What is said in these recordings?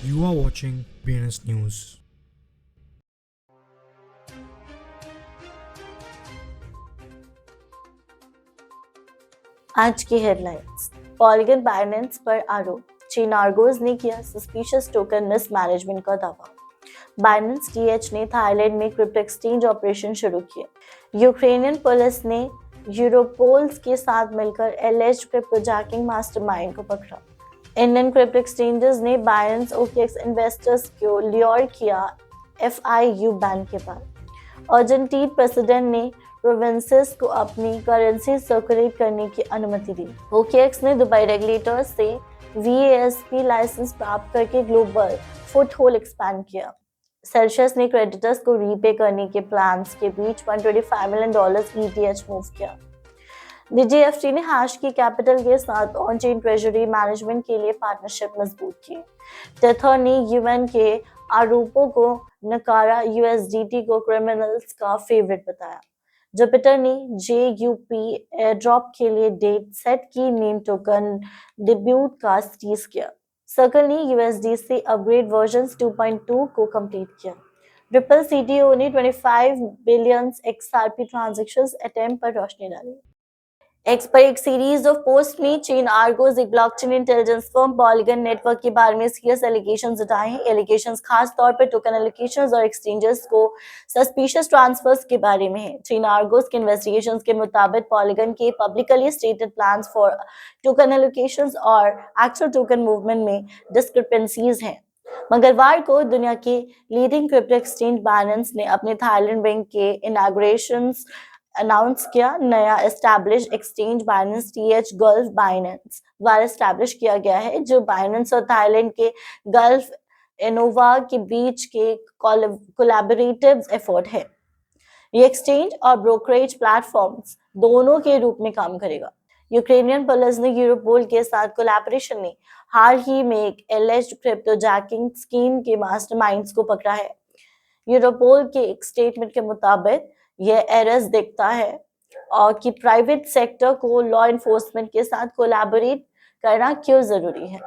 You are watching BNS News. आज की headlines. Polygon Binance पर आरोप, चीन आर्गोज ने किया सस्पिशियस टोकन मिसमैनेजमेंट का दावा। बाइनेंस टीएच ने थाईलैंड में क्रिप्टो एक्सचेंज ऑपरेशन शुरू किए। यूक्रेनियन पुलिस ने यूरोपोल्स के साथ मिलकर एलिज्ड क्रिप्टोजैकिंग मास्टरमाइंड को पकड़ा। इंडियन क्रिप्टो एक्सचेंजेस ने बाइनेंस ओकेएक्स इन्वेस्टर्स को ल्योर किया FIU बैन के बाद। अर्जेंटीन प्रेसिडेंट ने प्रोविंसेस को अपनी करेंसी सर्कुलेट करने की अनुमति दी। OKX ने दुबई रेगुलेटर्स से VASP लाइसेंस प्राप्त करके ग्लोबल फुटहोल्ड एक्सपैंड किया। सेल्सियस ने क्रेडिटर्स को रीपे करने के प्लान्स के बीच $125 मिलियन ETH मूव किया। DGFT ने हैश की कैपिटल के साथ ऑन चेन ट्रेजरी मैनेजमेंट के लिए पार्टनरशिप मजबूत की। टेथर ने UN के आरोपों को नकारा, USDT को क्रिमिनल्स का फेवरेट बताया। जुपिटर ने JUP एयरड्रॉप के लिए डेट सेट की, नेम टोकन डिब्यूट का टीज किया। सर्कल ने USDC अपग्रेड वर्जन 2.2 को कंप्लीट किया। रिपल CTO ने 25 बिलियन XRP ट्रांजैक्शंस अटेम्प्ट पर रोशनी डाली। एक्स पर एक सीरीज ऑफ पोस्ट में चीन आर्गोज एक blockchain intelligence firm polygon network के बारे में सीरियस एलिगेशंस उठाए हैं। एलिगेशंस खास तौर पर टोकन एलोकेशंस और एक्सचेंजेस को सस्पिशियस ट्रांसफर्स के बारे में है। चीन आर्गोज के इन्वेस्टिगेशंस के मुताबिक पॉलीगन के publicly stated plans for token allocations और एक्चुअल टोकन मूवमेंट में डिस्क्रिपेंसीज हैं। मंगलवार को दुनिया के लीडिंग क्रिप्टो एक्सचेंज बाइनेंस ने अपने थाईलैंड बैंक के इनॉग्रेशंस अनाउंस किया। नया establish exchange Binance TH gulf Binance द्वारा एस्टैब्लिश किया गया है, जो बाइनेंस और थाईलैंड के गल्फ इनोवा के बीच के कोलैबोरेटिव एफर्ट है। ये एक्सचेंज और ब्रोकरेज प्लेटफॉर्म्स दोनों के रूप में काम करेगा। यूक्रेनियन पुलिस ने यूरोपोल के साथ कोलैबोरेशन में हाल ही में एक एलिज्ड क्रिप्टोजैकिंग स्कीम के मास्टरमाइंड्स को पकड़ा है। यूरोपोल के एक स्टेटमेंट के मुताबिक यह एरर्स दिखता है और कि प्राइवेट सेक्टर को लॉ एनफोर्समेंट के साथ कोलैबोरेट करना क्यों जरूरी है।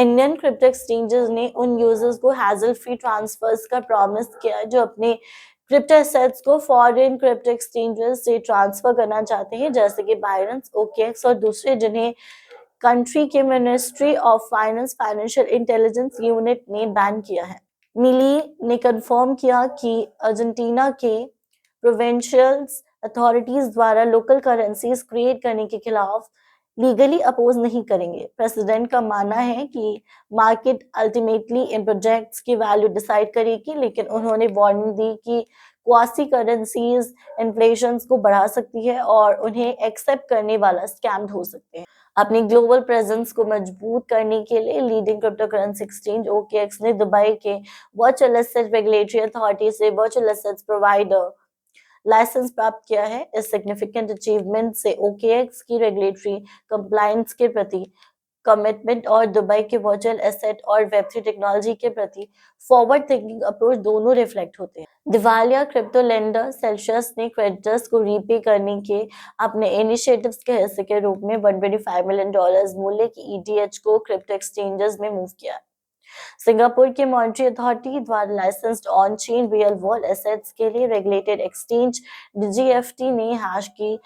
इंडियन क्रिप्टो एक्सचेंजेस ने उन यूजर्स को हैजल फ्री ट्रांसफर्स का प्रॉमिस किया जो अपने क्रिप्टो एसेट्स को फॉरेन क्रिप्टो एक्सचेंजेस से ट्रांसफर करना चाहते हैं, जैसे कि बाइनेंस, OKX और दूसरे, जिन्हें कंट्री के ministry of finance financial intelligence unit ने बैन किया है। मिली ने कंफर्म किया कि अर्जेंटीना के प्रोविंशियल अथॉरिटीज द्वारा लोकल करेंसीज क्रिएट करने के खिलाफ लीगली अपोज नहीं करेंगे। प्रेसिडेंट का मानना है कि मार्केट अल्टीमेटली इन प्रोजेक्ट्स की वैल्यू डिसाइड करेगी, लेकिन उन्होंने वार्निंग दी कि क्वासी करेंसीज इन्फ्लेशन को बढ़ा सकती है और उन्हें एक्सेप्ट करने वाला स्कैम्ड हो सकते हैं। अपनी ग्लोबल प्रेजेंस को मजबूत करने के लिए leading crypto currency exchange OKX ने दुबई के वर्चुअल एसेट रेगुलेटरी अथॉरिटी से वर्चुअल एसेट्स प्रोवाइडर लाइसेंस प्राप्त किया है। इस सिग्निफिकेंट अचीवमेंट से OKX की रेगुलेटरी कंप्लायंस के प्रति कमिटमेंट और दुबई के वर्चुअल एसेट और Web3 टेक्नोलॉजी के प्रति फॉरवर्ड थिंकिंग अप्रोच दोनों रिफ्लेक्ट होते हैं। दिवालिया क्रिप्टो लेंडर सेल्सियस ने क्रेडिटर्स को रीपे करने के अपने इनिशिएटिव्स के हिस्से के रूप में $125 मिलियन मूल्य की ETH को क्रिप्टो एक्सचेंजेस में मूव किया। सिंगापुर के मॉनेटरी अथॉरिटी द्वारा licensed on chain real world assets के लिए रेगुलेटेड एक्सचेंज DGFT ने हैश की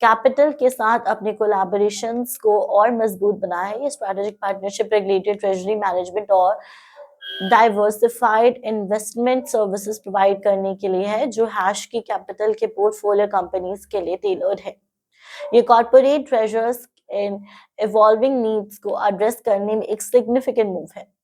कैपिटल के साथ अपने कोलैबोरेशंस को और मजबूत बनाया है। ये strategic partnership regulated treasury management और डाइवर्सिफाइड इन्वेस्टमेंट सर्विसेज प्रोवाइड करने के लिए है, जो हैश की कैपिटल के पोर्टफोलियो कंपनीज के लिए टेलर्ड है। ये कॉर्पोरेट ट्रेजरर्स इन इवॉल्विंग नीड्स को एड्रेस करने में एक सिग्निफिकेंट मूव है।